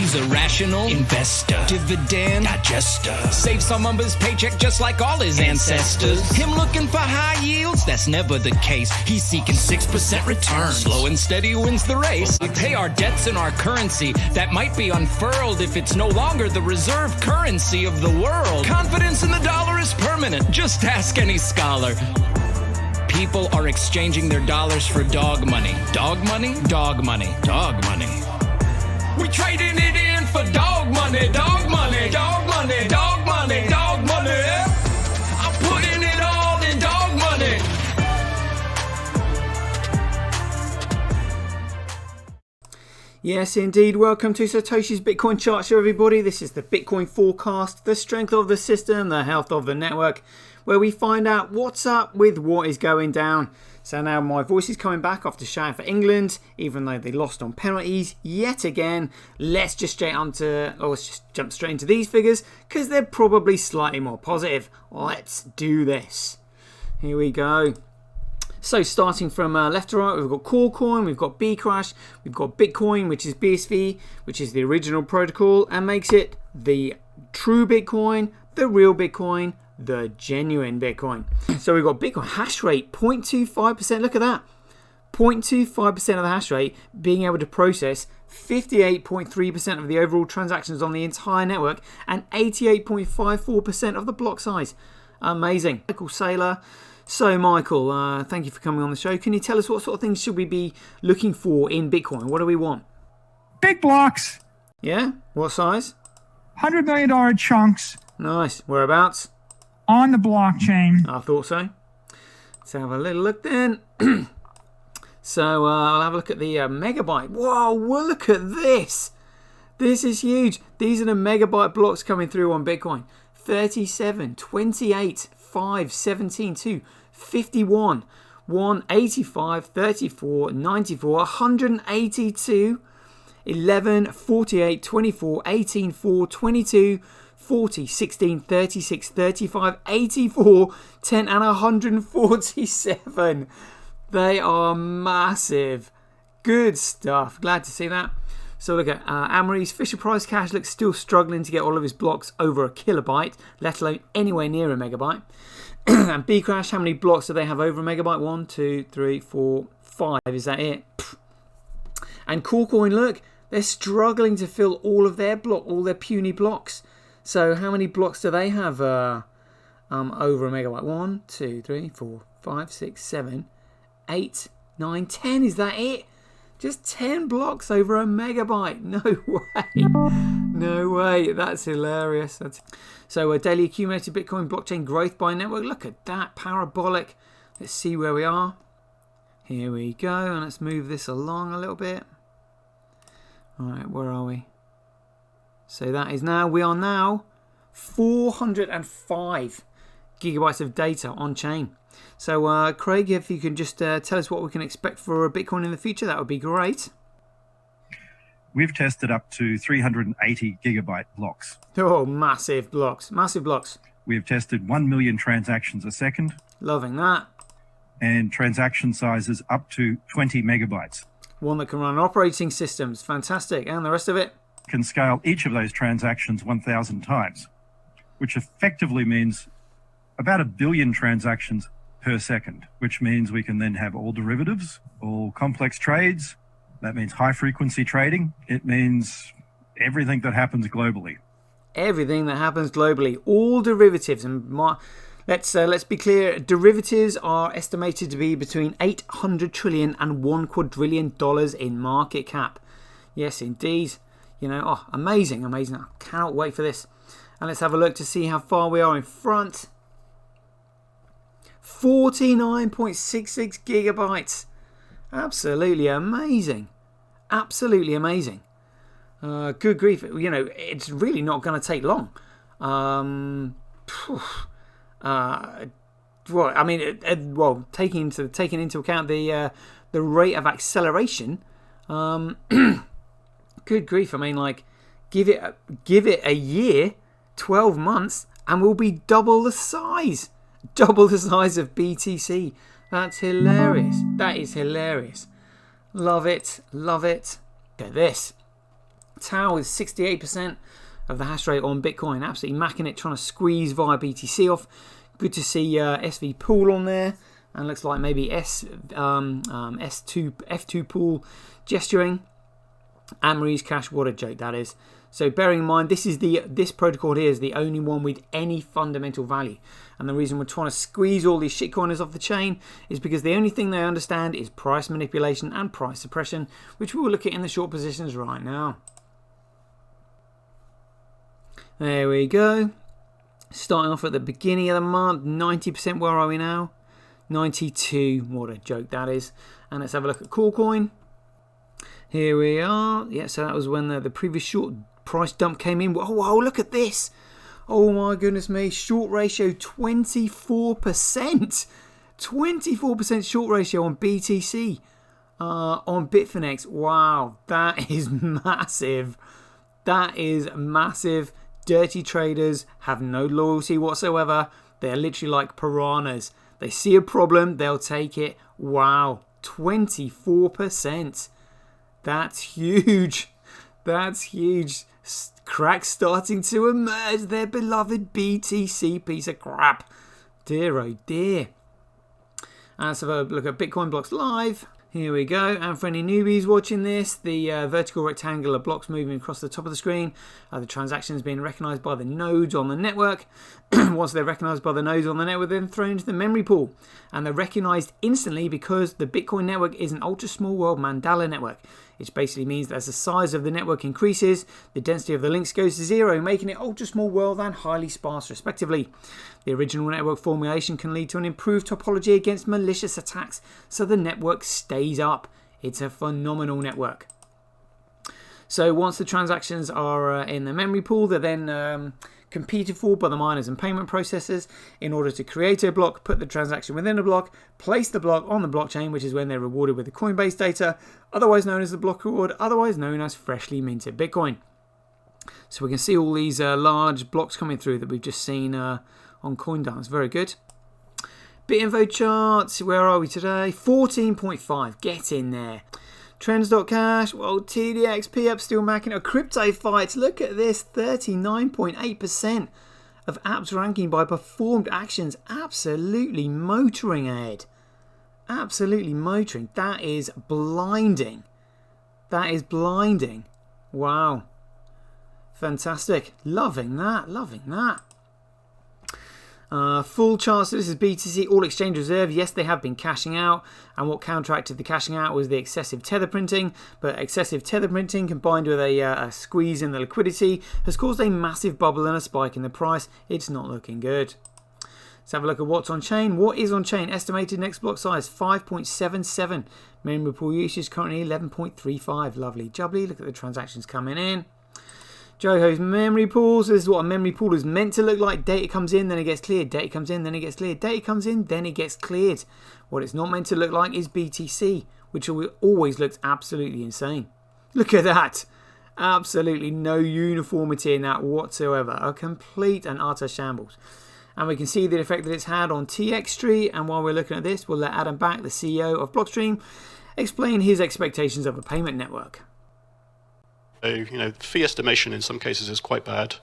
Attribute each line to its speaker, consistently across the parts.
Speaker 1: He's a rational investor, dividend digester. Saves some of his paycheck just like all his ancestors. Him looking for high yields, that's never the case. He's seeking 6% return. Slow and steady wins the race. We pay our debts in our currency that might be unfurled if it's no longer the reserve currency of the world. Confidence in the dollar is permanent. Just ask any scholar. People are exchanging their dollars for dog money. Dog money? Dog money. Dog money. We trading it in for dog money. Dog money. Dog money. Dog money. Dog money. I'm putting it all in dog money.
Speaker 2: Yes, indeed. Welcome to Satoshi's Bitcoin Chart Show, everybody. This is the Bitcoin forecast, the strength of the system, the health of the network, where we find out what's up with what is going down. So now my voice is coming back after shouting for England, even though they lost on penalties yet again. Let's just jump straight into these figures because they're probably slightly more positive. Let's do this. Here we go. So starting from left to right, we've got Corecoin, we've got Bcrash, we've got Bitcoin, which is BSV, which is the original protocol and makes it the true Bitcoin, the real Bitcoin, the genuine Bitcoin. So we've got Bitcoin hash rate 0.25%. Look at that. 0.25% of the hash rate being able to process 58.3% of the overall transactions on the entire network and 88.54% of the block size. Amazing. Michael Saylor. So Michael, thank you for coming on the show. Can you tell us what sort of things should we be looking for in Bitcoin? What do we want?
Speaker 3: Big blocks.
Speaker 2: Yeah? What size?
Speaker 3: $100 million chunks.
Speaker 2: Nice. Whereabouts?
Speaker 3: On the blockchain.
Speaker 2: I thought so. Let's have a little look then. So I'll have a look at the megabyte. Whoa, look at this. This is huge. These are the megabyte blocks coming through on Bitcoin. 37, 28, 5, 17, 2, 51, 1, 85, 34, 94, 182, 11, 48, 24, 18, 4, 22, 40, 16, 36, 35, 84, 10 and 147. They are massive. Good stuff. Glad to see that. So look at Amory's Fisher Price Cash looks still struggling to get all of his blocks over a kilobyte, let alone anywhere near a megabyte. And Bcrash, how many blocks do they have over a megabyte? 1, 2, 3, 4, 5. Is that it? And Corecoin, look, they're struggling to fill all of their puny blocks. So how many blocks do they have over a megabyte? 1, 2, 3, 4, 5, 6, 7, 8, 9, 10. Is that it? Just 10 blocks over a megabyte. No way. No way. That's hilarious. So daily accumulated Bitcoin blockchain growth by network. Look at that. Parabolic. Let's see where we are. Here we go. And let's move this along a little bit. All right, where are we? So we are now 405 gigabytes of data on chain. So Craig, if you can just tell us what we can expect for Bitcoin in the future, that would be great.
Speaker 4: We've tested up to 380 gigabyte blocks.
Speaker 2: Oh, massive blocks. Massive blocks.
Speaker 4: We've tested 1 million transactions a second.
Speaker 2: Loving that.
Speaker 4: And transaction sizes up to 20 megabytes.
Speaker 2: One that can run operating systems. Fantastic. And the rest of it?
Speaker 4: Can scale each of those transactions 1,000 times, which effectively means about 1 billion transactions per second, which means we can then have all derivatives, all complex trades. That means high frequency trading. It means everything that happens globally.
Speaker 2: Everything that happens globally, all derivatives. And let's be clear, derivatives are estimated to be between $800 trillion and $1 quadrillion in market cap. Yes, indeed. Amazing. I cannot wait for this. And let's have a look to see how far we are in front. 49.66 gigabytes. Absolutely amazing. Absolutely amazing. Good grief. It's really not going to take long. Taking into account the rate of acceleration, good grief. Give it a year, 12 months, and we'll be double the size. Double the size of BTC. That's hilarious. That is hilarious. Love it. Love it. Look at this. Tau is 68% of the hash rate on Bitcoin. Absolutely macking it, trying to squeeze via BTC off. Good to see SV Pool on there. And looks like maybe F2 Pool gesturing. Anne-Marie's Cash, what a joke that is. So bearing in mind, this protocol here is the only one with any fundamental value. And the reason we're trying to squeeze all these shitcoiners off the chain is because the only thing they understand is price manipulation and price suppression, which we will look at in the short positions right now. There we go. Starting off at the beginning of the month, 90%. Where are we now? 92. What a joke that is. And let's have a look at Coolcoin. Here we are. Yeah, so that was when the previous short price dump came in. Oh, look at this. Oh my goodness me. Short ratio 24%. 24% short ratio on BTC. On Bitfinex. Wow, that is massive. That is massive. Dirty traders have no loyalty whatsoever. They're literally like piranhas. They see a problem, they'll take it. Wow, 24%. That's huge. That's huge. Cracks starting to emerge. Their beloved BTC piece of crap. Dear oh dear. Let's have a look at Bitcoin Blocks Live. Here we go. And for any newbies watching this, the vertical rectangular blocks moving across the top of the screen are the transactions being recognized by the nodes on the network. Once they're recognized by the nodes on the network, they're then thrown into the memory pool. And they're recognized instantly because the Bitcoin network is an ultra small world Mandela network, which basically means that as the size of the network increases, the density of the links goes to zero, making it ultra small world and highly sparse respectively. The original network formulation can lead to an improved topology against malicious attacks, so the network stays up. It's a phenomenal network. So once the transactions are in the memory pool, they're then competed for by the miners and payment processors in order to create a block, put the transaction within a block, place the block on the blockchain, which is when they're rewarded with the Coinbase data, otherwise known as the block reward, otherwise known as freshly minted Bitcoin. So we can see all these large blocks coming through that we've just seen on CoinDance. Very good. BitInfo charts, where are we today? 14.5, get in there. Trends.cash, well, TDXP up, still macking it. Crypto fights, look at this, 39.8% of apps ranking by performed actions. Absolutely motoring ahead. Absolutely motoring. That is blinding. That is blinding. Wow. Fantastic. Loving that, loving that. Full charts. So this is BTC All Exchange Reserve. Yes, they have been cashing out, and what counteracted the cashing out was the excessive tether printing. But excessive tether printing combined with a squeeze in the liquidity has caused a massive bubble and a spike in the price. It's not looking good. Let's have a look at what's on chain. What is on chain? Estimated next block size 5.77. Memory pool usage currently 11.35. Lovely jubbly. Look at the transactions coming in. Joho's memory pools. This is what a memory pool is meant to look like. Data comes in, then it gets cleared. Data comes in, then it gets cleared. Data comes in, then it gets cleared. What it's not meant to look like is BTC, which always looks absolutely insane. Look at that. Absolutely no uniformity in that whatsoever. A complete and utter shambles. And we can see the effect that it's had on TX Street. And while we're looking at this, we'll let Adam Back, the CEO of Blockstream, explain his expectations of a payment network.
Speaker 5: So, fee estimation in some cases is quite bad.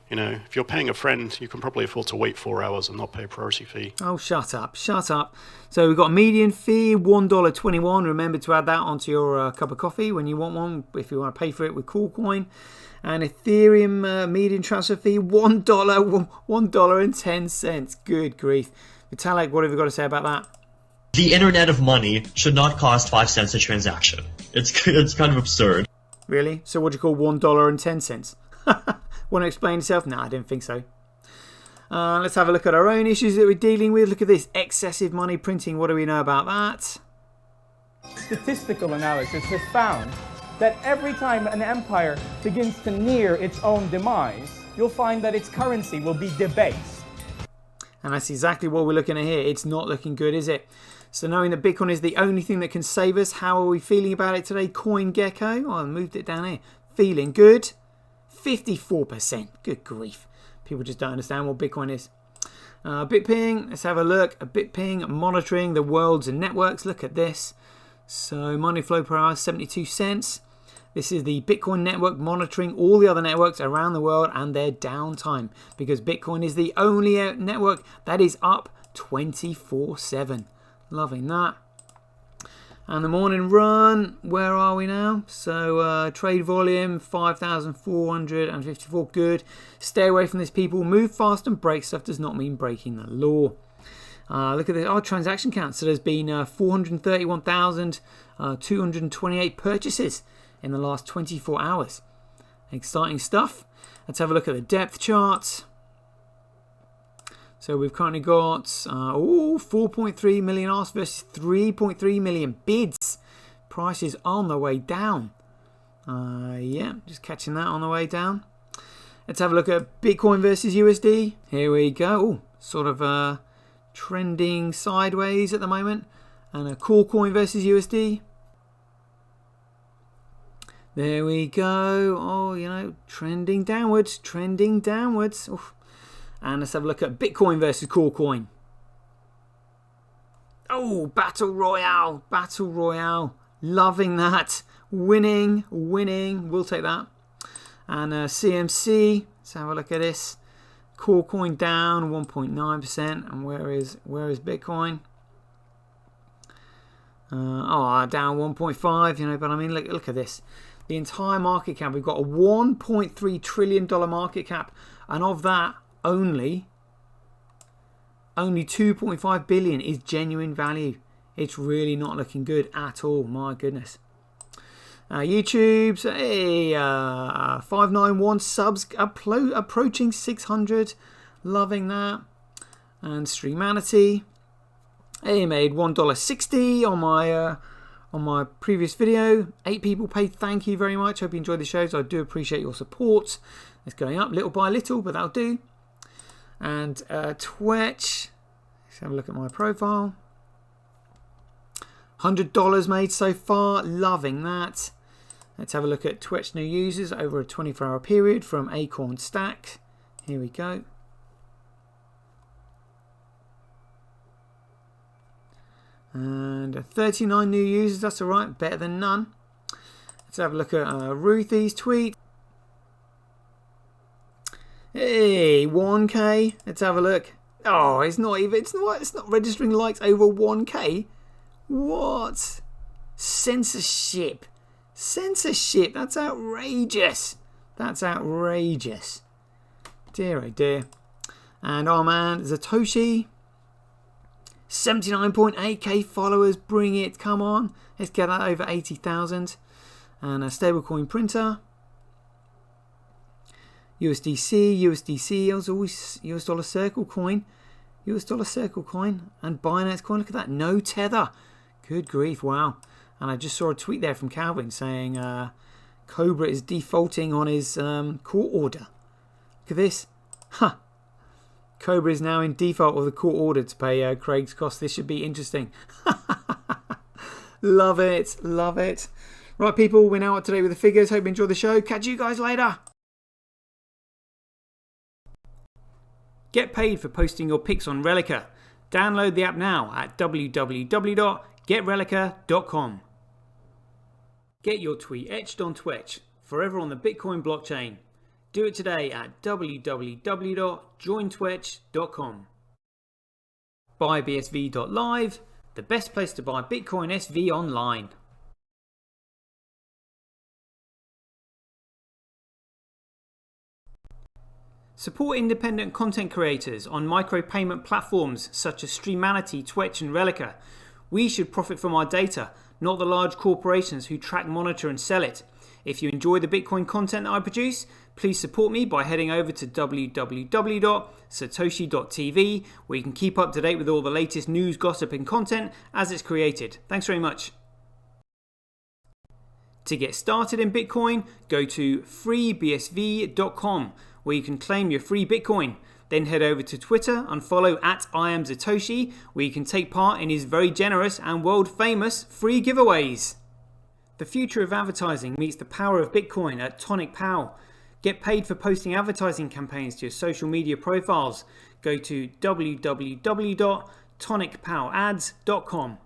Speaker 5: If you're paying a friend, you can probably afford to wait 4 hours and not pay a priority fee.
Speaker 2: Oh, shut up, shut up. So we've got a median fee, $1.21. Remember to add that onto your cup of coffee when you want one, if you want to pay for it with Coolcoin. And Ethereum median transfer fee, $1.10. Good grief. Vitalik, what have you got to say about that?
Speaker 6: The internet of money should not cost 5 cents a transaction. It's kind of absurd.
Speaker 2: Really? So what do you call $1.10? Want to explain yourself? No, I didn't think so. Let's have a look at our own issues that we're dealing with. Look at this. Excessive money printing. What do we know about that?
Speaker 7: Statistical analysis has found that every time an empire begins to near its own demise, you'll find that its currency will be debased.
Speaker 2: And that's exactly what we're looking at here. It's not looking good, is it? So knowing that Bitcoin is the only thing that can save us, how are we feeling about it today? CoinGecko, oh, I moved it down here. Feeling good. 54%. Good grief. People just don't understand what Bitcoin is. BitPing, let's have a look. BitPing monitoring the world's networks. Look at this. So money flow per hour, 72 cents. This is the Bitcoin network monitoring all the other networks around the world and their downtime, because Bitcoin is the only network that is up 24/7. Loving that. And the morning run, where are we now? So trade volume 5,454. Good. Stay away from this, people. Move fast and break stuff does not mean breaking the law. Look at our transaction count. So there's been 431,228 purchases in the last 24 hours. Exciting stuff. Let's have a look at the depth charts. So we've currently got 4.3 million asks versus 3.3 million bids. Prices on the way down. Yeah, just catching that on the way down. Let's have a look at Bitcoin versus USD. Here we go. Ooh, sort of trending sideways at the moment. And a Coolcoin versus USD. There we go. Oh, you know, trending downwards, trending downwards. Oof. And let's have a look at Bitcoin versus Coolcoin. Oh, Battle Royale. Battle Royale. Loving that. Winning, winning. We'll take that. And CMC. Let's have a look at this. Coolcoin down 1.9%. And where is Bitcoin? Down 1.5. You know, but I mean, look at this. The entire market cap. We've got a $1.3 trillion market cap. And of that, only 2.5 billion is genuine value. It's really not looking good at all. My goodness. YouTube's 591 subs approaching 600. Loving that. And Streamanity. He made $1.60 on my previous video. 8 people paid. Thank you very much. Hope you enjoyed the shows. I do appreciate your support. It's going up little by little, but that'll do. And Twitch, let's have a look at my profile. $100 made so far, loving that. Let's have a look at Twitch new users over a 24-hour period from Acorn Stack. Here we go. And 39 new users, that's alright, better than none. Let's have a look at Ruthie's tweet. Hey, 1K. Let's have a look. Oh, it's not registering likes over 1K. What? Censorship. Censorship. That's outrageous. That's outrageous. Dear oh dear. And our man Satoshi. 79.8k followers. Bring it. Come on. Let's get that over 80,000. And a stablecoin printer. USDC, as always, US dollar circle coin, and Binance coin. Look at that, no tether. Good grief, wow. And I just saw a tweet there from Calvin saying Cobra is defaulting on his court order. Look at this. Huh. Cobra is now in default of the court order to pay Craig's costs. This should be interesting. Love it, love it. Right, people, we're now up to date with the figures. Hope you enjoyed the show. Catch you guys later. Get paid for posting your pics on Relica. Download the app now at www.getrelica.com. Get your tweet etched on Twitch, forever on the Bitcoin blockchain. Do it today at www.jointwitch.com. BuyBSV.live, the best place to buy Bitcoin SV online. Support independent content creators on micropayment platforms such as Streamanity, Twitch and Relica. We should profit from our data, not the large corporations who track, monitor and sell it. If you enjoy the Bitcoin content that I produce, please support me by heading over to www.satoshi.tv, where you can keep up to date with all the latest news, gossip and content as it's created. Thanks very much. To get started in Bitcoin, go to freebsv.com, where you can claim your free Bitcoin. Then head over to Twitter and follow @IamSatoshi, where you can take part in his very generous and world famous free giveaways. The future of advertising meets the power of Bitcoin at TonicPow. Get paid for posting advertising campaigns to your social media profiles. Go to www.tonicpowads.com.